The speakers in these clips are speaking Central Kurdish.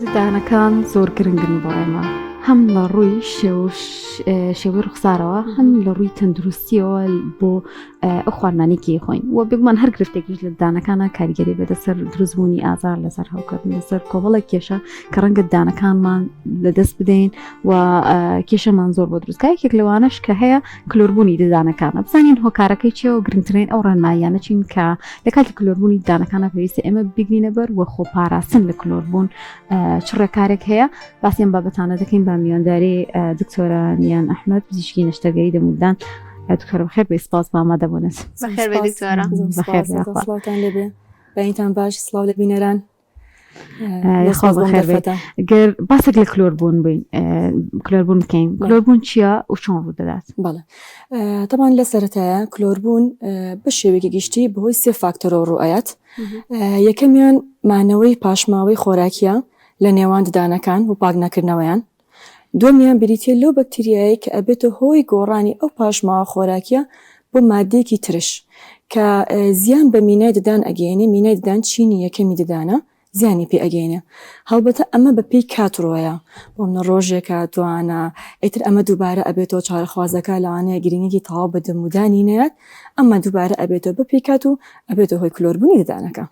ددانەکان زۆر گرنگن بۆ ئێمە هەم لە ڕووی شێوەی ڕوخسارەوە هەم لە ڕووی تەندروستیەوە بۆ ئەو خواردنانێکی خۆین و بگومان هەر گرفتێکیش لە ددانەکانە کاریگەری بەدەسەر دروستبوونی ئازار لەسەر هەوکردن لەسەر کۆبڵێک کێشە کە ڕەنگە ددانەکانمان لەدەست بدەین و کێشەمان زۆر بۆ دروستکە یەکێک لەوانش کە هەیە کلۆربوونی ددانەکانە بزانین هۆکارەکەی چیە و گرنگترین ئەو ڕێنماییانە چین کە لە کاتی کلۆربوونی ددانەکانە پێویستە ئێمە بگرینە بەر و خۆپاراستن لە کلۆربوون چ ڕێکارێک هەیە باسیێن بابەتانە دەکەین بە میوانداری دکتۆرە میان ئەحمەد پزیشکی نەشتەرگەری دەموودان. دکتۆرە بەخێر بێ سپاس بە ئامادەبوونت. بەخێر بێ دکتۆرە. سڵاوتان لێبێ بەینتان باش سڵاو لە بینەران. خۆ بەخێر بێت. گەر باسێک لە کلۆربوون بین کلۆربوون بکەین. کلۆربوون چییە و چۆن ڕوو دەدات؟ بەڵێ طبعاً لە سەرەتایە کلۆربوون بە شێوەیەکی گشتی بەهۆی سێ فاکتۆرەوە ڕوئایەت. یەکەمیان مانەوەی پاشماوەی خۆراکیە لە نێوان ددانەکان و پاک نەکردنەوەیان. دومیان بریتە لەو بەکتریایە کە ئەبێتە هۆی گۆڕانی ئەو پاشماوە خۆراکیە بۆ مادەیەکی ترش کە زیان بە مینای ددان ئەگەێنێ. مینای ددان چینی یەکەمی ددانە زیانی پێ ئەگەێنێ. هەڵبەتە ئەمە بە پێی کاتڕۆیە بۆ منە ڕۆژێکە دوانە ئیتر ئەمە دووبارە ئەبێتەوە چارەخوازەکە لەوانەیە گرنگێکی تەواو بە دەمودانی نەیەت ئەمە دووبارە ئەبێتەوە بە پێی کات و ئەبێتە هۆی کلۆربوونی ددانەکە.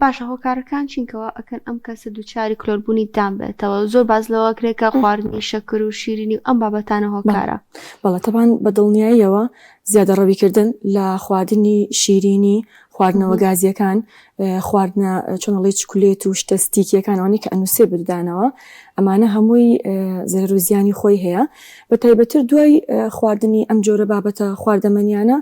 باشە هۆکارەکان چینکەوە ئەکەن ئەم کەسە دووچاری کلۆربوونی دان بێتەوە زۆر باز لەوە کرێکە خواردنی شەکر و شیرینی و ئەم بابەتانە هۆکارە. بەڵێ تەبان بە دڵنیاییەوە زیادە ڕەویکردن لە خواردنی شیرینی خواردنەوە گازیەکان خواردنە چۆنەڵی چکولێت و شتە ستیکیەکانەوەی کە ئەنووسێ بدانەوە ئەمانە هەمووی زەرەر و زیانی خۆی هەیە. بە تایبەتر دوای خواردنی ئەم جۆرە بابەتە خواردەمەنیانە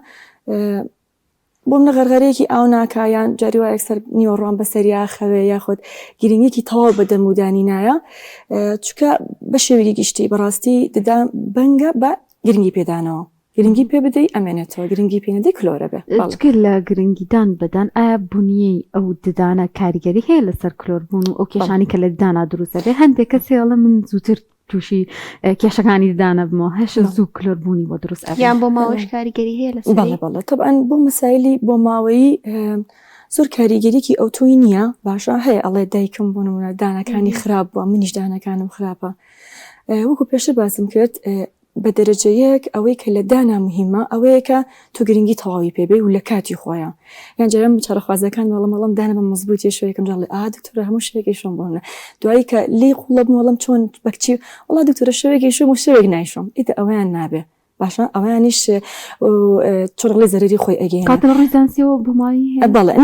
بۆ منە غەرغەرەیەکی ئاو ناکایان جاری وایە سەر نیوەڕوان بەسەریا خەوێ یاخود گرنگێکی تەواو بە دەمودانی نایە چونکە بە شێوەیەکی گشتی بەڕاستی ددان بەنگە بە گرنگی پێدانەوە. گرنگی پێ بدەی ئەمێنێتەوە گرنگی پێ نەدەی کلۆرە بێ. کرد لە گرنگیدان بدەن ئایا بوونیەی ئەو ددانە کاریگەری هەیە لەسەر کلۆربوون و ئەو کێشانی کە لە ددانا دروستە بێ هەندێک کەسێڵە من زووتر تووشی کێشەکانی ددانە بمەوە هەش زوو کلۆربوونی بۆ دروست یان بۆ ماوەش کاریگەری هەیە لەسەر؟ بەڵێ طبعاً بۆ مەسایلی بۆ ماوەیی زۆر کاریگەریکی ئەو تۆی نییە. باشە هەیە ئەڵێ دایکم بۆ نمونە دانەکانی خراپ بووە منیش دانەکانم خراپە. وەکو پێشتر باسم کرد بە دەرەجەیەک ئەوەی کە لە دانا مهمە ئەوەیە کە تۆ گرنگی تەواوی پێبێ و لە کاتی خۆیان یان جاران چارەخوازەکان وەڵام دانە بە مزبوط شوەیەکەم جاڵێ دکتۆرە هەموو شوێکی شۆم بۆنە دوایی کە لی قوڵە بووڵم چۆن بەکچی وڵا دکتۆرە شوێکی شوم و شوێک نایشۆم ئیتە ئەویان نابێ. باشە ئەویانیش چۆنڵی زەرری خۆی ئەگەین ڕیزانسیەوە بمایی بەڵێ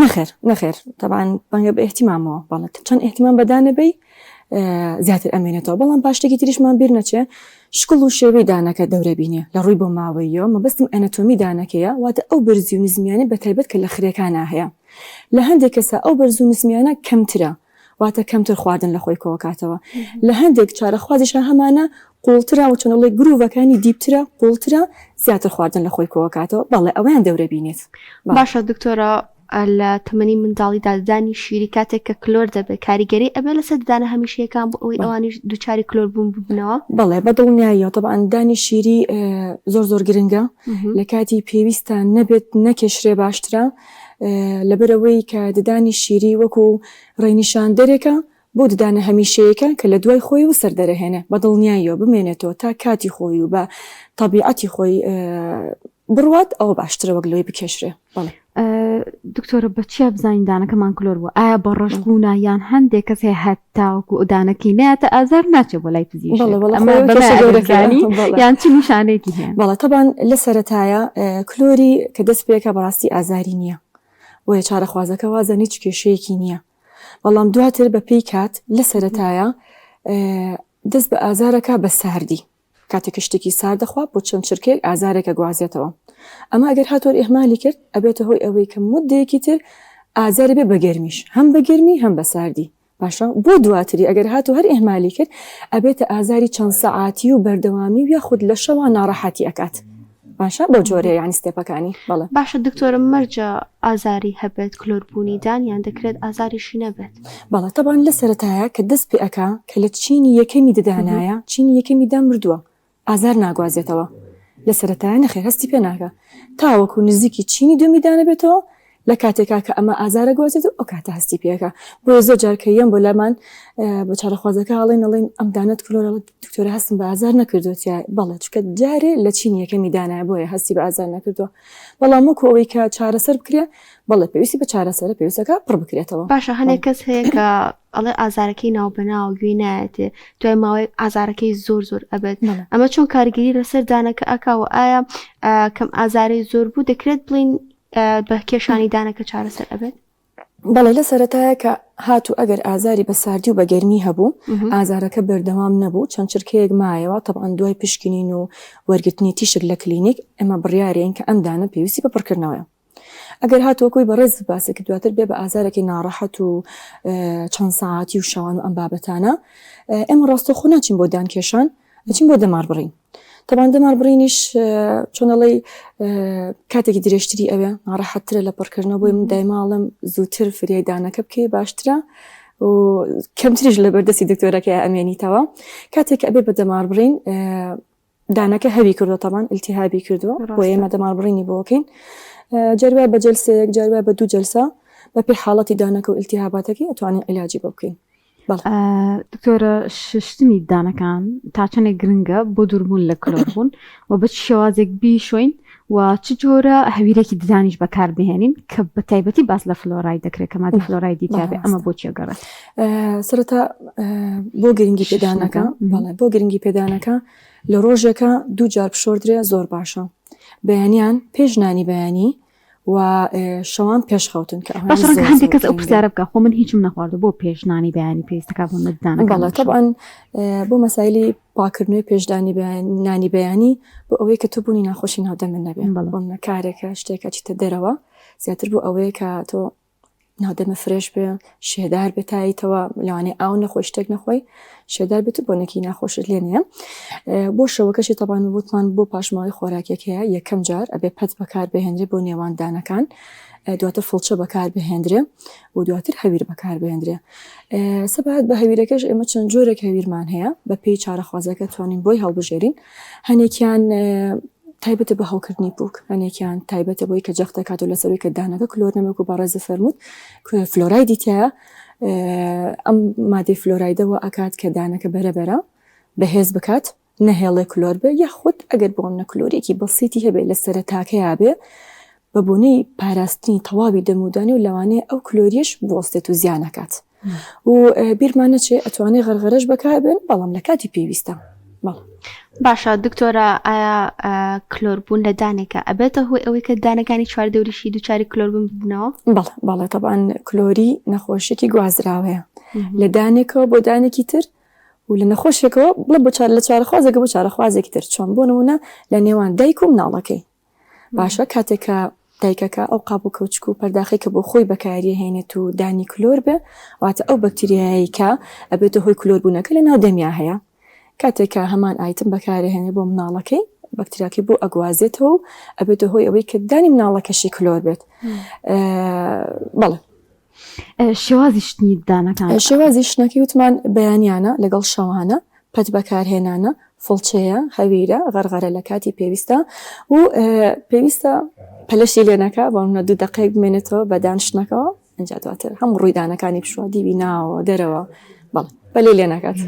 نەخێر تەبان بەنگە بە احتیمامەوە بەڵێت چەند احتیمام بەدانە بی زیاتر ئەمێنێتەوە. بەڵام باشتێکی تریشمان بیر نەچێ شکڵ و شێوەی دانەکە دەورە بینێ لە ڕووی بۆ ماوەیەوە مەبەستم ئەنەتۆمی دانەکەیە واتە ئەو بەرزی و نزمیانە بە تایبەت کە لە خرێکانە هەیە. لە هەندێک کەسە ئەو بەرز و نزمیانە کەمترە واتە کەمتر خواردن لە خۆی کۆکاتەوە. لە هەندێک چارەخوازیشە هەمانە قوڵترە و چۆنەڵی گرۆڤەکانی دیپترە قوڵترە زیاتر خواردن لە خۆی کۆکاتەوە. بەڵێ ئەویان دەورە بینێت. باشە دکتۆرە لە تەمەنی منداڵیدا ددانی شیری کاتێک کە کلۆر دەبێت کاریگەری ئەبێ لەسەر ددانە هەمیشەیەکان بۆ ئەوەی ئەوانیش دووچاری کلۆربوون ببنەوە؟ بەڵێ بە دڵنیاییەوە طبعاً دانی شیری زۆر گرنگە لە کاتی پێویستە نەبێت نەکێشرێ باشترە لەبەرەوەی کە ددانی شیری وەکو ڕێنیشاندەرێکە بۆ ددانە هەمیشەیەکە کە لە دوای خۆی و سەردەرەهێنێ بە دڵنیاییەوە بمێنێتەوە تا کاتی خۆی و بە تەبیعەتی خۆی بڕوات ئەوە باشترە وەک لەوەی بکێشرێ. بەڵێ دکتۆرە بە چیا بزانین دانەکەمان کلۆر بووە ئایا بە ڕەشبوونە یان هەندێک کەس هەیە هەتاوەکو دانەکەی نایەتە ئازار ناچێت بۆ لای پزیشکی یان چی نیشانەیەکی هەیە؟ بەڵێ تەبان لە سەرەتایە کلۆری کە دەست پێکە بەڕاستی ئازاری نییە وەیە چارەخوازەکە وازە هیچ کێشەیەکی نییە. بەڵام دواتر بە پێی کات لە سەرەتایە دەست بە ئازارەکە بە ساردی کاتێک شتێکی ساردەخوا بۆ چەند چرکێک ئازارێکە گوازێتەوە. ئەمە ئەگەر هاتۆر ئێحمالی کرد ئەبێتە هۆی ئەوەی کە مودەیەکی تر ئازاری بێ بە گەرمیش هەم بە گەرمی هەم بە ساردی. باشە بۆ دواتری ئەگەر هاتۆ هەر ئێحمالی کرد ئەبێتە ئازاری چەند سەعاتی و بەردەوامی و یاخود لە شەوە ناڕەحەتی ئەکات. باشە بۆ جۆرە یانی ستێپەکانی. بەڵێ باشە دکتۆرە مەرجە ئازاری هەبێت کلۆربوونی دان یان دەکرێت ئازاریشی نەبێت؟ بەڵێ تەبان لە سەرەتایە کە دەست پێ ئەکا کە لە چینی یەکەمی ددانایە چینی یەکەمی دان مردووە ئازار ناگوازێتەوە. لە سەرەتایە نەخێر هەستی پێ ناکە تاوەکو نزیکی چینی دومی دانە بێتەوە لە کاتێکا کە ئەمە ئازارە گۆزێت ئەو کاتە هەستی پێەکە بۆ زۆر جارکەیەم بۆ لەمان بە چارەخوازەکە هەڵێن ئەم کلۆرە دکتۆرە هەستم بە ئازار نەکردوتیا بەڵێ چکە جارێ لە چین یەکەمی دانایە بۆیە هەستی بە ئازار نەکردووە بەڵام وەکو ئەوەی کە چارەسەر بکرێ بەڵێ پێویستی بە چارەسەرە پێویستەکە پڕ بکرێتەوە. باشە هەنێک کەس هەیە کە ئەڵێ ئازارەکەی ناوبەناو گوێ نایەتێ دوای ماوەی ئازارەکەی زۆر ئەبێت ئەمە چۆن کارگیری لەسەر دانەکە ئەکاوە ئایا کەم ئازارەی زۆر بوو دەکرێت بڵین بە کێشانی دانەکە چارەسەر ئەبێت؟ بەڵێ لە سەرەتایە کە هاتو ئەگەر ئازاری بە ساردی و بە گەرمی هەبوو ئازارەکە بەردەوام نەبوو چەند چرکەیەک مایەوە تەبعاً دوای پشکنین و وەرگرتنی تیشک لە کلینیک ئێمە بڕیارین کە ئەم دانە پێویستی بە پڕکردنەوەیە. ئەگەر هاتووەکوی بەڕێز باسێکی دواتر بێ بە ئازارێکی ناڕەحەت و چەند ساعتی و شەوان و ئەم بابەتانە ئێمە ڕاستەخۆ ناچین بۆ دانکێشان ئەچین بۆ دەمار بڕین. طبعا دەمار بڕینیش چۆنەڵی کاتێکی درێژتری ئەوێ ناڕەحەتترە لە پڕکردنەوە بۆی من دایماڵم زووتر فریای دانەکە بکەی باشترە و کەمتریش لە بەردەستی دکتۆرەکە ئەمێنیتەوە کاتێک ئەبێ بە دەمار بڕین دانەکە هەوی کردووە طبعا ئیلتیهابی کردووە بۆ ئێمە دەمار بڕینی بۆکەین جاروا بە جەلسەیەک جاروا بە 2 جەلسە بە پێی حاڵەتی دانەکە و ئیلتیهاباتەکەی ئەتوانین عیلاجی بۆ بکەین. دکتۆرە ششتمی دانەکان تا چەندێک گرنگە بۆ دووربوون لە کلۆربوون و بە شێوازێک بیشۆین و چ جۆرە هەویرێکی ددانیش بەکار بهێنین کە بە تایبەتی باس لە فلۆرای دەکرێت کە مادی فلۆرایدی تیاابێ ئەمە بۆ چێگەڕێت سەرەتا بۆ گرنگی پێدانەکە بەڵێ بۆ گرنگی پێدانەکە لە ڕۆژێکە 2 جار پشۆردرێ زۆر باشە بەیانیان پێشنانی بەیانی و شەوان پێشخەوتن کە هەندێک کەس ئەو پرسیارە بکە خۆ من هیچم نەخواردە بۆ پێشنانی بەیانی پێویستەکە بۆ مدانەکە بەڵێ طبعاً بۆ مەسایلی پاکردنەوەی پێشدانی نانی بەیانی بۆ ئەوەی کە تۆ بوونی ناخۆشی ناودە من نەبێ بۆ کارێکە شتێکە چیتە دەرەوە زیاتر بۆ ئەوەیە کە تۆ ناودەمە فرێش بێ شێدار بێتاییتەوە لەوانێ ئاو نەخۆی شتێک نەخۆی شێدار بێت بۆ نەکی ناخۆشت لێ نیە بۆ شەوەکەشی طبعاً وتمان بۆ پاشماوەی خۆراکێکەیە یەکەم جار ئەبێ پەت بەکار بهێنرێ بۆ نێوان دانەکان دواتر فڵچە بەکار بهێنرێ و دواتر هەویر بەکار بهێنرێ سەبات بە هەویرەکەش ئێمە چەند جۆرێک هەویرمان هەیە بە پێی چارەخوازەکە توانین بۆی هەڵبژێرین هەنێکیان تایبەتە بە هەڵکردنی بووک هەنێکیان تایبەتە بۆی کە جەختە کات و لەسەروی کە دانەکە کلۆر نەمەک و بەڕێزە فەرمووت فلۆرایدی تایە ئەم مادەی فلۆرایدەوە ئەکات کە دانەکە بەرەبەرە بەهێز بکات نەهێڵێ کلۆر بێ یاخود ئەگەر بۆم نەکلۆرێکی بەسیتی هەبێت لە سەرەتاکەیا بێ بە بۆنەی پاراستنی تەواوی دەمودانی و لەوانەیە ئەو کلۆریش بوەستێت و زیانەکات و بیرمانە چێ ئەتوانێ غەرغەرەش بکار بێن بەڵام لە کاتی پێویستە. باشە دکتۆرە ئایا کلۆربوون لە دانێکە ئەبێتە هۆی ئەوەی کە دانەکانی چواردەوریشی دووچاری کلۆربوون ببنەوە؟ بەڵێ طبعاً کلۆری نەخۆشیێکی گوازراوەیە لە دانێکەوە بۆ دانێکی تر و لە نەخۆشێکەوە بڵێ لە چارەخوازێکە بۆ چارەخوازێکی تر چۆن بۆ نمونە لە نێوان دایک و مناڵەکەی باشە کاتێکە دایکەکە ئەو قاب و کەوچک و پەرداخی کە بۆ خۆی بەکاری هێنێت و دانی کلۆر بێ واتە ئەو بەکتریایی کە ئەبێتە هۆی کلۆربوونەکە لە ناو دەمیا هەیە کاتێکە هەمان ئایتم بەکارهێنێ بۆ مناڵەکەی بەکتریاکەی بۆ ئەگوازێتەوە و ئەبێتە هۆی ئەوەی کە دانی مناڵەکەشی کلۆر بێت. بەڵێ شێوازی شتنی دانەکان شێوازی شتنەکەی وتمان بەیانیانە لەگەڵ شەوانە پەت بەکارهێنانە فڵچەیە هەویرە غەرغەرە لە کاتی پێویستە و پێویستە پەلەشی لێنەکە بۆ منە 2 دقەیەک بمێنێتەوە بە دانشتنەکەەوە ئەنج دواتر هەموو ڕووی دانەکانی پشوە دیوی ناوە دەرەوە بەڵێ بەلێ لێ ناکات.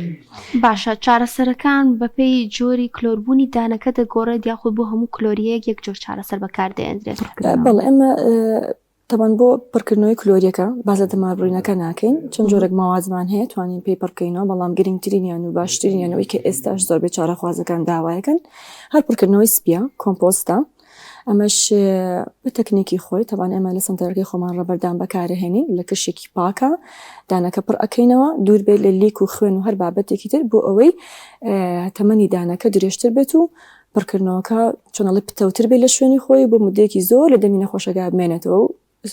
باشە چارەسەرەکان بەپێی جۆری کلۆربوونی دانەکە دەگۆڕێت یاخود بۆ هەموو کلۆریەک یەک جۆر چارەسەر بەکاردێنرێت؟ بەڵێ ئێمە تەبەن بۆ پڕکردنەوەی کلۆریەکە بازە دەماربڕینەکە ناکەین چەند جۆرەك ماوازمان هەیە توانین پێی پڕکەینەوە بەڵام گرنگترینیان و باشترینیانەوەی کە ئێستاش زۆر بێ چارەخوازەکان داوایەکەن هەر پڕکردنەوەی سپیە کۆمپۆستە ئەمەش بە تەکنیکی خۆی تەبان ئێمە لە سنتەرەکەی خۆمان ڕەبەردان بەکارهێنین لە کشێکی پاکە دانەکە پڕ ئەەکەینەوە دوور بێت لە لیک و خوێن و هەر بابەتێکی تر بۆ ئەوەی تەمەنی دانەکە درێژتر بێت و پڕکردنەوەکە چۆنەڵی پتەوتر بێت لە شوێنی خۆی بۆ مدەیەکی زۆر لە دەمی نەخۆشەکە بمێنێتەوە و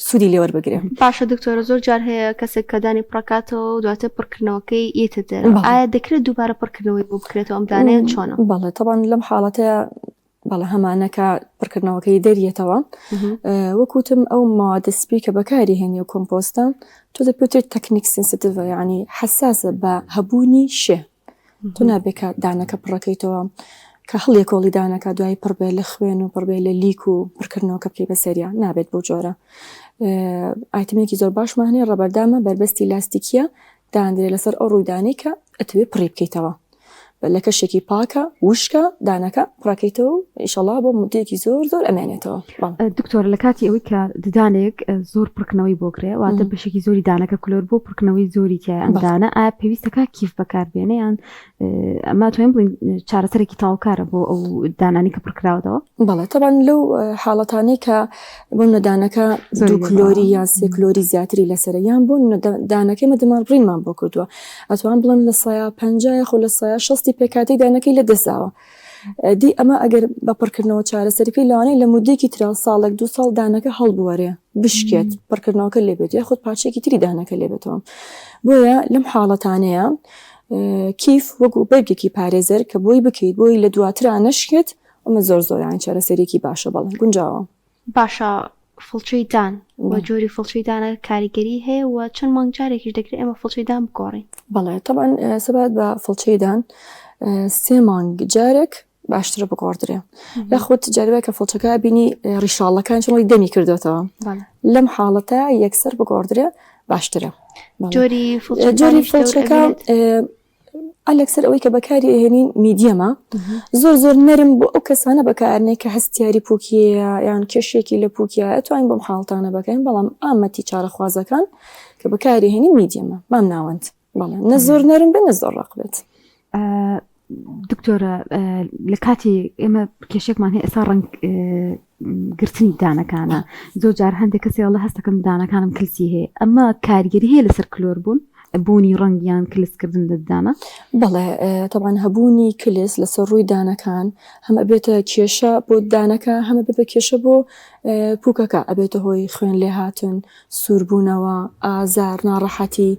سوودی لێوەربگرێ. باشە دکتۆرە زۆر جار هەیە کەسێک کە دانی پڕکاتەوە و دواتر پڕکردنەوەکەی ئێتە دەرەوە ئایا دەکرێت دووبارە پڕکردنەوەی بۆ بکرێتەوە ئەم دانەیە چۆنە؟ بەڵێ تەبان لەم حاڵەتەیە بەڵێ هەمانەکە پڕکردنەوەکەی دەریێتەوە وەکوتم ئەو مادە سپی کە بەکاری هێنی و کۆمپۆستە تۆ دەپێتێت تەکنیک سنسیتیڤە یعنی حساسە بە هەبوونی شێ تۆ نابێت دانەکە پڕەکەیتەوە کە هەڵێ کۆڵی دانەکە دوای پڕبێ لە خوێن و پڕبێ لە لیک و پڕکردنەوەکە بکەی بەسەریە نابێت بۆ جۆرە ئایتمێکی زۆر باشمان هەیە ڕەبەردامە بربەستی لاستیکیە دانرێ لەسەر ئەو ڕوودانی کە ئەتوێ پڕی بکەیتەوە لە کەشێکی پاکە وشکە دانەکە پڕاکەیتەوە و ئیشەڵا بۆ مدەیەکی زۆر ئەمێنێتەوە. دکتۆر لە کاتی ئەوەی کە ددانێک زۆر پڕکردنەوەی بۆکرێ واتە بەشێکی زۆری دانەکە کلۆر بۆ پڕکردنەوەی زۆری تیا ئەمدانە ئایا پێویستەکە کیف بەکاربێنە یان ئەمە توێن بڵین چارەسەرێکی تاوکارە بۆ ئەو دانانی کە پڕکراوەوە؟ بەڵێ تەبان لەو حاڵەتانەی کە بۆ دانەکە دوو کلۆری یان سێ کلۆری زیاتری لەسەرە یان بۆ دانەکەی مەدەمان ڕینمان بۆ کردووە ئەتوان بڵێن لە سایە 50 خۆ لە سایە 60 پێکاتی دانەکەی لە دەستاوە دی ئەمە ئەگەر بەپڕکردنەوە چارەسەرەکەی لەوانەیە لە مودێکی ترا ساڵێک 2 ساڵ دانەکە هەڵبوەرێ بشکێت پڕکردنەوەکە لێبێت یا خۆت پارچێکی تری دانەکە لێبێتەوە بۆیە لەم حاڵەتانەیە کیف وەکو بەرگێکی پارێزەر کە بۆی بکەیت بۆی لە دواترا نەشکێت ئەمە زۆریان چارەسەرێکی باشە بەڵێن گونجاوە. باشە فڵچەی دان وە جۆری فڵچەی دانە کاریگەری هەیە و چەند مانگ جارێکیش دەکرێت ئێمە فڵچەی دان بگۆڕین؟ بەڵێ تەبان سەبات بە فڵچەی دان 3 مانگ جارێک باشترە بگۆڕدرێ یاخۆت جارێک کە فڵچەکە بینی ڕیشاڵەکان چۆنی دەمی کردوێتەوە لەم حاڵەتە یەکسەر بگۆڕدرێ باشترە. جۆری فڵچەکە ئەلەکسەر ئەوەی کە بەکاری هێنین میدیەمە زۆر نەرم بۆ ئەو کەسانە بەکارنێ کە هەستیاری پوکیە یان کێشێکی لە پوکیە ئەتوانین بۆم حاڵتانە بەکەین بەڵام ئامەتی چارەخوازەکان کە بەکاری هێنین میدیەمە مام ناوەند بەڵێ نە زۆر نەرم بێ نە زۆر ڕق بێت. دکتۆرە لە کاتی ئێمە کێشێکمان هەیە ئێستا ڕنگ گرتنی دانەکانە زۆر جار هەندێک کەسێڵە هەستەکەم دانەکانم کلسی هەیە ئەمە کاریگەری هەیە لەسەر کلۆر بوون بوونی ڕەنگیان کلسکردن دەدانە؟ بەڵێ تەبان هەبوونی کلس لەسەر ڕووی دانەکان هەمە بێتە کێشە بۆ دانەکە هەمە بێ کێشە بۆ پوکەکە ئەبێتە هۆی خوێن لێ هاتن سووربوونەوە ئازار ناڕەحەتی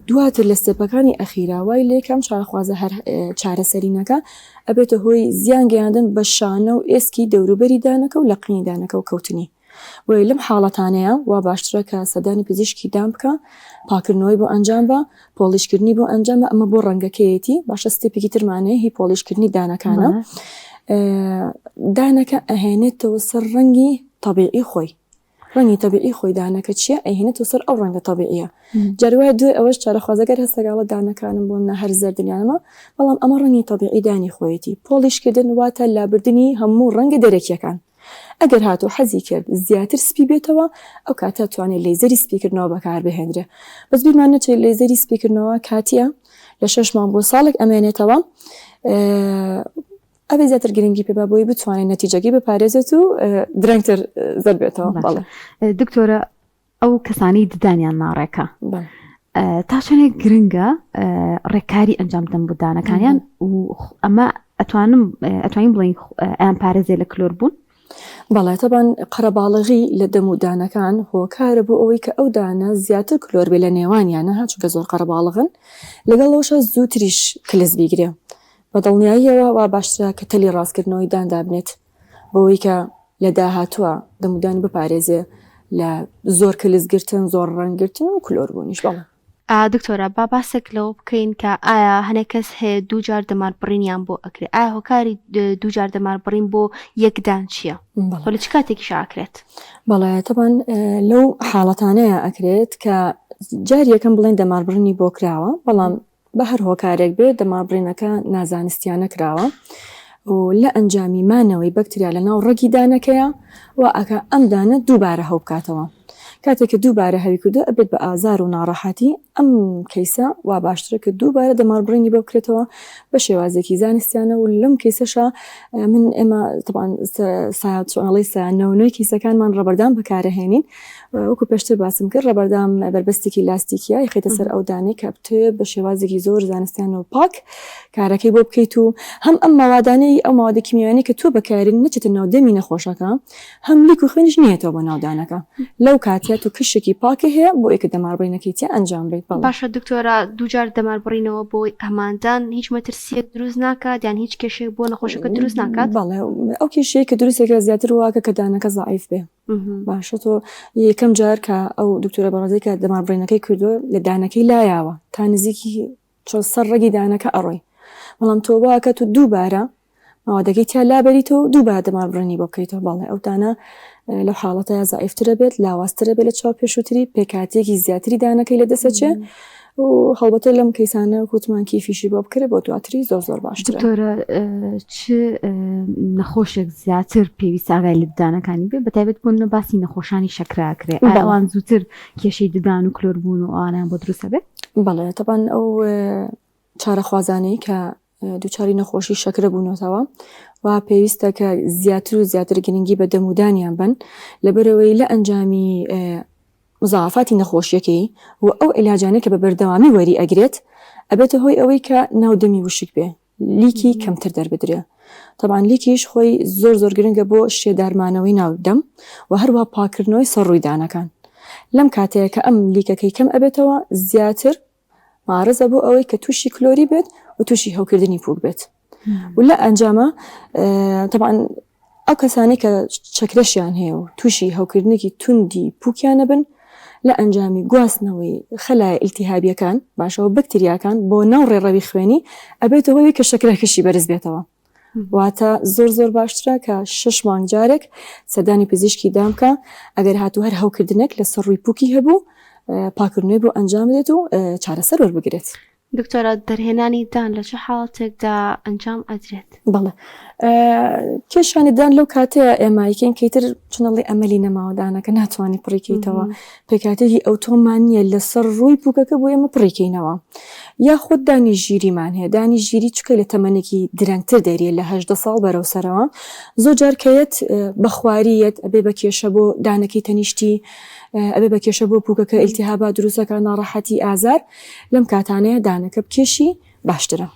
دواتر لە ستێپەکانی ئەخیرا وای لێکم چارەخوازە هەر چارەسەرینەکە ئەبێتە هۆی زیان گەیاندن بە شانە و ئێسکی دەوروبەری دانەکە و لە قینی دانەکە و کەوتنی وی لەم حاڵەتانەیە وا باشترە کە سەدانی پزیشکی دام بکە پاکردنەوەی بۆ ئەنجام بە پۆلیشکردنی بۆ ئەنجام بە ئەمە بۆ ڕەنگەکەیەتی باشە ستێپێکی ترمانەیە هی پۆلیشکردنی دانەکانە دانەکە ئەهێنێتەوە سەر ڕەنگی طبیعی خۆی ڕەنگی طبیعی خۆی دانەکە چییە ئەهێنێتەوە سەر ئەو ڕەنگە طبیعیە جاروایە دوێ ئەوەش چارەخوازەگەر هەستەگاڵە دانەکانم بۆ نە هەر زەردنیانەمە بەڵام ئەمە ڕەنگی طبیعی دانی خۆیەتی پۆلیشکردن واتە لابردنی هەموو ڕەنگە دەرەکیەکان ئەگەر هاتو حەزی کرد زیاتر سپی بێتەوە ئەو کاتە توانێت لێزەری سپیکردنەوە بەکار بهێنرێ بەس بیرمان نەچێت لێزەری سپیکردنەوە کاتیە لە 6 مانگ بۆ ساڵێک ئەمێنێتەوە ئەبێ زیاتر گرنگی پێ بە بۆی بتوانێت نەتیجەکەی بپارێزێت و درەنگتر زەر بێتەوە. بەڵێ دکتۆرە ئەو کەسانی ددانیان ناڕێکە تا چەندێک گرنگە ڕێکاری ئەنجامدەن بۆ دانەکانیان و ئەمە ئەتوانین بڵین ئەیان پارێزێ لە کلۆر بوون؟ بەڵێ تەبان قەرەباڵغی لە دەمودانەکان هۆکارە بۆ ئەوەی کە ئەو دانە زیاتر کلۆر بێ لە نێوانیانە هاچونکە زۆر قەرەباڵغن لەگەڵەوەشە زووتریش کلس بیگرێ بەدڵنیاییەوە وا باشترە کە تەلی ڕاستکردنەوەی دابنێت بۆەوەی کە لە داهاتووە دەمودانی بپارێزێ لە زۆر کلسگرتن زۆر ڕەنگرتن و کلۆر بوونیش. بەڵێ دکتۆرە با باسێک لەوە بکەین کە ئایا هەنێک کەس هەیە دووجار دەمار بڕینیان بۆ ئەکرێت ئایا هۆکاری دووجار دەمار بڕین بۆ یەکدان چییە؟ لە چ کاتێکی شاکرێت؟ بەڵێ تەبان لەو حاڵەتانەیە ئەکرێت کە جار یەکەم بڵێن دەماربڕنی بۆ کراوە بەڵام بە هەر هۆکارێک بێت دەماربڕینەکە نازانستیانە کراوە و لە ئەنجامی مانەوەی بەکتریا لە ناو ڕەگی دانەکەیە و ئەکە ئەم دانە دووبارە هەو بکاتەوە کاتێککە دووبارە هەوی کردو ئەبێت بە ئازار و ناڕەحەتی ئەم کەیسە وا باشترە کە دووبارە دەماربڕینی بۆ بکرێتەوە بە شێوازێکی زانستیانە و لەم کەیسەشە من ئێمە ساڵی سانەوەی کیسەکانمان ڕەبەردام بەکارەهێنین وەکو پێشتر باسم کرد ڕەبەردام بربەستێکی لاستیکیە یخیتە سەر ئەو دانەی کە بتێ بە شێوازێکی زۆر زانستیان و پاک کارەکەی بۆ بکەیت و هەم ئەم ماوادانەی ئەو ماوەدە کیمیانی کە تۆ بەکارین نەچێتە ناو دەمی نەخۆشەکە هەم لیک و خوێنش نیێتەوە بە ناودانەکە لەو کاتیات و کشێکی پاکە هەیە بۆ ئێکە دەماربڕینەکەی تیا ئەنجام بێت. باشە دکتۆرە دووجار دەماربڕینەوە بۆی ئەماندان هیچ مەترسیەک دروست ناکات یان هیچ کێشێک بۆ نەخۆشەکە دروست ناکات؟ بەڵێ ئەو کێشەیە کە دروستێکە زیاتر واکە کە دانەکە زعیف بێ باشە تۆ یەکەم جار کە ئەو دکتۆرە بەڕازەی کە دەماربڕینەکەی کردو لە دانەکەی لایاوە تا نزیکی سەر ڕێگی دانەکە ئەڕۆی بەڵام تۆ واکە تو دووبارە ماوەدەکەی تیا لابەریتەوە دووبارە دەماربڕینی بۆ بکەیتەوە بەڵێ ئەو دانە لەو حاڵەتە زائیفترە بێت لاوااسترە بێت لە چاو پێشووتری پێکاتێکی زیاتری دانەکەی لە دەسەچێ و هەڵبەتە لەم کەیسانە کووتمان کیفیشی بۆ بکرێت بۆ دواتری زۆر باشترە. دکتۆرە چ نەخۆشێک زیاتر پێویست ئاگای لە ددانەکانی بێ بەتایبەت بوون باسی نەخۆشانی شەکراکرێ ئەوان زووتر کێشەی ددان و کلۆربوون و ئەوانیان بۆ دروستە بێت؟ بەڵێ تەبان ئەو چارەخوازانەی کە دووچاری نەخۆشی شەکرە بوونەوە و پێویستە کە زیاتر و زیاتر گرنگی بە دەمودانیان بن لەبەرەوەی لە ئەنجامی مزاعفاتی نەخۆشیەکەی و ئەو علاجانە کە بە بەردەوامی وەری ئەگرێت ئەبێتە هۆی ئەوەی کە ناودەمی وشک بێ لیکی کەمتر دەربدرێ. طبعاً لیکیش خۆی زۆر گرنگە بۆ شێدارمانەوەی ناودەم و هەروە پاکردنەوەی سەرڕووی دانەکان. لەم کاتەیە کە ئەم لیکەکەی کەم ئەبێتەوە زیاتر مارەزە بۆ ئەوەی کە تووشی کلۆری بێت و تووشی هەوکردنی پوک بێت. و لە ئەنجامە طبعاً ئەو کەسانی کە چەکرەشیان هەیە و تووشی هەوکردنێکی توندی پوکیانە بن لە ئەنجامی گواستنەوەی خەلای ئیلتیهابیەکان باشەوە بەکتریاکان بۆ ناو ڕێڕەوی خوێنی ئەبێتەوەی کە شەکرەکەشی بەرز بێتەوە. واتە زۆر باشترە کە 6 مانگ جارێک سەردانی پزیشکی دامکە ئەگەر هاتو هەر هەوکردنێک لە سەرڕووی پوکی هەبوو پاکردنەوەی بۆ ئەنجام بدێت و چارەسەر وەربگرێت. دکتۆرە دەرهێنانی دان لە چه حاڵەتێکدا ئەنجام ئەدرێت؟ بەڵێ کێشانی دان لەو کاتەیە ئێمایکەین کەیتر چنەڵی ئەمەلی نەماوەدانەکە ناتوانانی پڕیکەیتەوە پێکاتێکی ئەوتۆمانیە لەسەر ڕووی پوکەکە بۆ ئێمە پڕیکەینەوە یا خۆت دانی ژیریمان هەیە دانی ژیری چکە لە تەمەنێکی درەنگتر دەریە لە 18 ساڵ بەرەو سەرەوە زۆر جارکەیەت بە خواریەت ئەبێ بە کێشە بۆ دانەکەی تەنیشتی ئەبێ بە کێشە بۆ پوکەکە ئیلتیهابات دروستەکە ناڕەحەتی ئازار لەم کاتانەیە دانەکە بکێشی باشترە.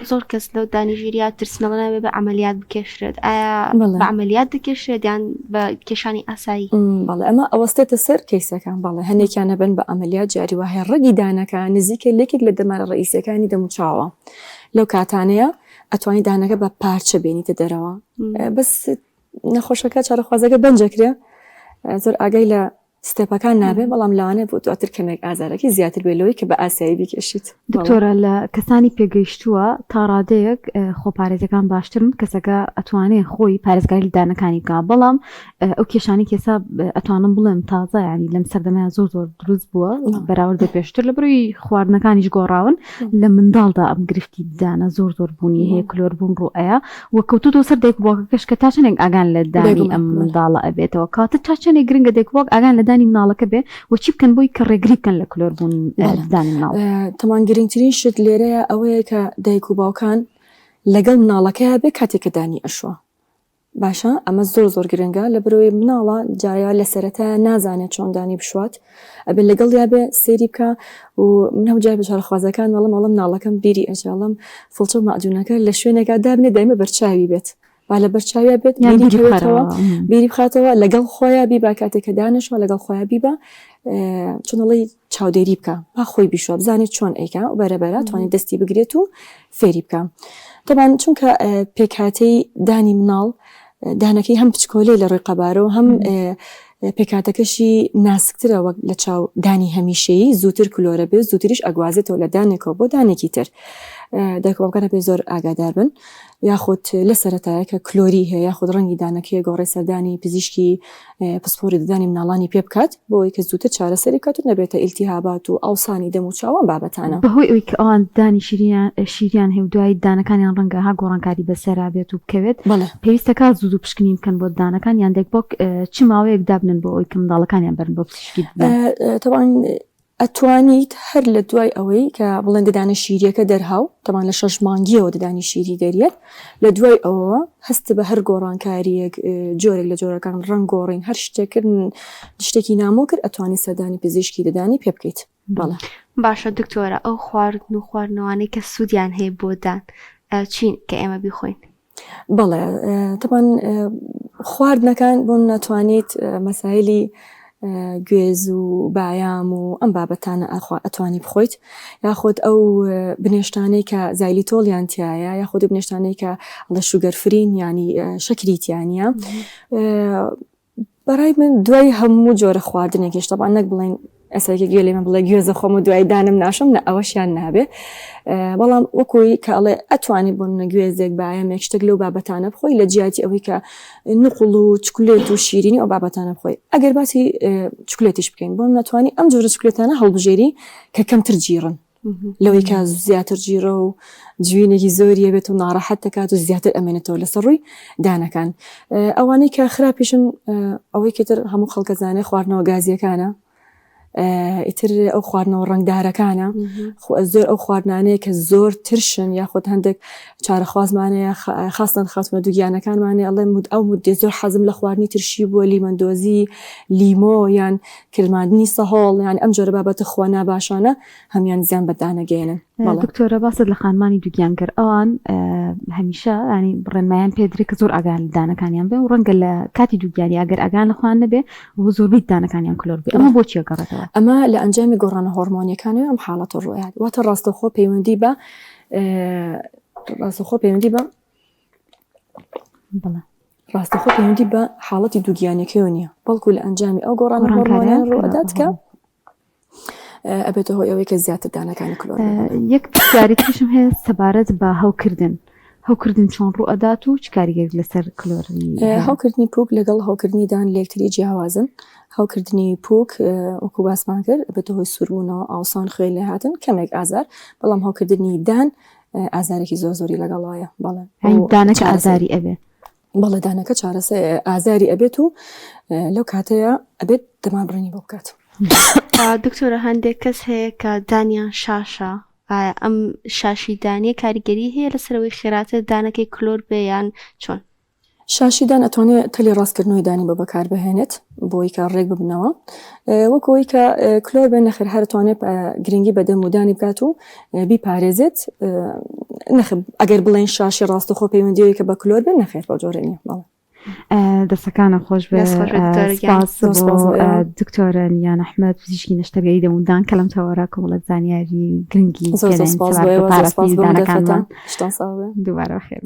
زۆر کەس لەو دانیژیریا ترسنەوەنەوێ بە عملیات بکێشرێت ئایا بە عملیات دەکێشرێت یان بە کێشانی ئاسایی؟ بەڵێ ئەمە ئەوەستێتە سەر کەیسەکان بەڵێ هەندێکیانە بن بە عملیات جاری وهەیە ڕەگی دانەکە نزیکە لێکێک لە دەمارە ڕئیسەکانی دەموچاوە لەو کاتانەیە ئەتوانی دانەکە بە پارچە بینیتە دەرەوە بەس نەخۆشەکە چارەخوازەکە بەنجەکرێ زۆر ئاگای لە ستێپەکان نابێ بەڵام لەوانەیە بۆ دواتر کەمێک ئازارەکەی زیاتر بێلەوەی کە بە ئاسایی بیکێشیت. دکتۆرە لە کەسانی پێگەیشتووە تا ڕادەیەک خۆپارێزەکان باشترن کەسەکە ئەتوانێت خۆی پارێزگاری دانەکانی بکە بەڵام ئەو کێشانی کێسا ئەتوانم بڵێم تازە ینی لەم سەردەمەیە زۆر دروست بووە بەراوردە پێشتر لە بڕووی خواردنەکانیش گۆڕاون لە منداڵدا ئەم گرفتی دانە زۆر بوونی هەیە کلۆربوون ڕوئەیە و کەوتوتەوە سەر دایکبووەکەش کە تا چەندێک ئاگان لە دانی ئەم منداڵە ئەبێتەوە کاتە تا چەندێک گرنگە دایکبووەک ئاگان لە دانی مناڵەکە بێ وەچی بکەن بۆی کە ڕێگری بکەن لە کلۆربوونی دانی مناڵ. تەمان گرنگترین شت لێرەیە ئەوەیە کە دایک و باوکان لەگەڵ مناڵەکەیە بێ کاتێککە دانی ئەشوە باشە ئەمە زۆر گرنگە لە بەرەوەی مناڵە جایا لە سەرەتا نازانێت چۆن دانی بشوات ئەبێ لەگەڵ یا بێ سێری بکە و منەو جای بەشارەخوازەکان وەڵم ناڵەکەم بیری ئەجاڵم فڵچە مەعجونەکە لە شوێنێکا دابنێ دایمە بەرچاوی بێت با لە بەرچاوی بێت بیری بخاتەوە لەگەڵ خۆیان بی با کاتێککە دانشوە لەگەڵ خۆیان بیبە چۆنەڵی چاودێری بکە با خۆی بیشوە بزانێت چۆن ئەیکا و بەرەبەرە توانێت دەستی بگرێت و فێری بکە. طبعاً چونکە پێکاتەی دانی مناڵ دانەکەی هەم پچکۆلەی لە ڕێی قەبارە و هەم پێکاتەکەشی ناسکترە وەک لە چاو دانی هەمیشەیی زووتر کلۆرە بێت زووتریش ئەگوازێتەوە لە دانێکەوە بۆ دانێکی تر دایکباوکانە پێ زۆر ئاگادار بن یاخود لە سەرەتایە کە کلۆری هەیە یاخود ڕەنگی دانەکەی گۆڕی سەردانی پزیشکی پسپۆری ددانی مناڵانی پێ بکات بۆی کە زووتر چارەسەری کات و نەبێتە ئیلتیهابات و ئاوسانی دەم و چاوان بابەتانە بەهۆی ئەوی کە ئەوان دانی شیریان هەیە و دوای دانەکانیان ڕەنگە ها گۆڕانکاری بەسەرا بێت و بکەوێت پێویستەکە زوو پشکنی بکەن بۆ دانەکان یان دایکبووەک چ ماوەیەک دابنن بۆ ئەوی کە منداڵەکانیان بەرن بۆ پزیشکی طبعاً ئەتوانیت هەر لە دوای ئەوەی کە بڵێن ددانە شیریەکە دەرهاو تەمان لە 6 مانگیەوە ددانی شیری دەریێت لە دوای ئەوە هەست بە هەر گۆڕانکاریەک جۆرێک لە جۆرەکان ڕەنگ گۆڕین هەر شتێکردن شتێکی نامۆ کرد ئەتوانی سەردانی پزیشکی ددانی پێ بکەیت. بەڵێ باشە دکتۆرە ئەو خواردن و خواردنەوەی کە سوودیان هەیە بۆ دان چین کە ئێمە بیخۆین؟ بەڵێ تەمان خواردنەکان بۆ ناتوانیت مەسایلی گوێز و بایام و ئەم بابەتانە ئەتوانی بخۆیت یاخود ئەو بنێشتانەی کە زایلی تۆڵیانتیایە یاخود بنێشتانەی کە لە شوگەرفرین ینی شەکریتیانە بەڕای من دوای هەموو جۆرە خواردنێکیش تەبان نەک بڵێن ئەسەرێکی گوێ لێمە بڵێ گوێزە خۆم و دوای دانم ناشم نە ئەوەشیان نابێ بەڵام وەکوی کە ئەڵێ ئەتوانی بۆ گوێزێک باەمێک شتێک لەو بابەتانە بخۆی لە جیاتی ئەوەی کە نقڵ و چکولێت و شیرینی ئەو بابەتانە بخۆی ئەگەر باسی چکولێتیش بکەین بۆ ناتوانانی ئەم جۆرە چکولێتانە هەڵبژێری کە کەمتر گیرن لەوەی کە زیاتر گیرە و جوینێکی زۆریە بێت و ناڕەحەت دەکات و زیاتر ئەمێنێتەوە لەسەر ڕووی دانەکان ئەوانەی کە خراپیشن ئەوەی کەتر هەموو خەڵکەزانێ خواردنەوە گازیەکانە ئیتر ئەو خواردنەوە ڕنگدارەکانە زۆر ئەو خواردنانەیە کە زۆر ترشن یاخود هەندێک چارەخوازمانەیە خاستن خاتمە دووگیانەکانمانێ ئەڵێ ئەو مدێ زۆر حەزم لە خواردنی ترشی بووە لیمەندۆزی لیمۆ یان کرماندنی سەهۆڵ یان ئەم جۆرە بابەتە خوا ناباشانە هەمیان زیان بەدانەگەێنن دکتۆرە باست لە خانمانی دووگیانگەر ئەوان هەمیشە ینی بڕێنمایان پێدرێت کە زۆر ئاگان لە دانەکانیان بێ و ڕەنگە لە کاتی دووگیانی ئەگەر ئەگان لەخواان نەبێ بۆ زۆربەی دانەکانیان کلۆر بێ ئەمە بۆچی گەڕێتەوە ئەمە لە ئەنجامی گۆڕانە هۆرمۆنیەکانەوە ئەم حاڵەتە ڕۆیات واتە ڕاستەخۆ پەیوەندی بە ڕاستەخۆ پەیوەندی بە ڕاستەخۆ پەیوەندی بە حاڵەتی دووگیانەکەیەوە نییە بەڵکو لە ئەنجامی ئەو گۆڕانە هۆرمۆنیان ڕۆدات کە ئەبێتە هۆی ئەوەی کە زیاتر دانەکانی کلۆر یەک پرسیارێکیشم هەیە سەبارەت بە هەوکردن هەوکردن چۆن ڕوو ئەدات و چ کاریگەر لەسەر کلۆری هەوکردنی پووک لەگەڵ هەوکردنی دان لە یەکتری جیاوازن هەوکردنی پووک وەکو باسمان کرد بێتە هۆی سووربوونەوە ئاوسان خوێ لێ هاتن کەمێک ئازار بەڵام هەوکردنی دان ئازارێکی زۆر زۆری لەگەڵایە بەڵێ دانەکە ئازاری ئەبێ بەڵێ دانەکە چارەسە ئازاری ئەبێت و لەو کاتەیە ئەبێت دەمابڕێنی بۆ بکات دکتۆرە هەندێک کەس هەیە کە دانیان شاشە ئەم شاشی دانیە کاریگەری هەیە لەسەرەوەی خێراتە دانەکەی کلۆر بێیان چۆن شاشیدان ئەتوانێت تەلی ڕاستکردنەوەی دانی بە بەکار بهێنێت بۆی کە ڕێک ببنەوە وەکەوەی کە کلۆر بێ نەخێر هەرتوانێت گرنگی بە دەمودانی بکات و بیپارێزێت ئەگەر بڵێن شاشی ڕاستەخۆ پەیوەندیەوەی کە بە کلۆر بێ نەخێر بە جۆرە نیە بەڵێ دەستەکانە خۆش بێ دکتۆرە نیان ئەحمەد پزیشکی نەشتەگەری دەموندان کە لەم تەوەرە کۆڵەت زانیاری گرنگی دووبارە خێر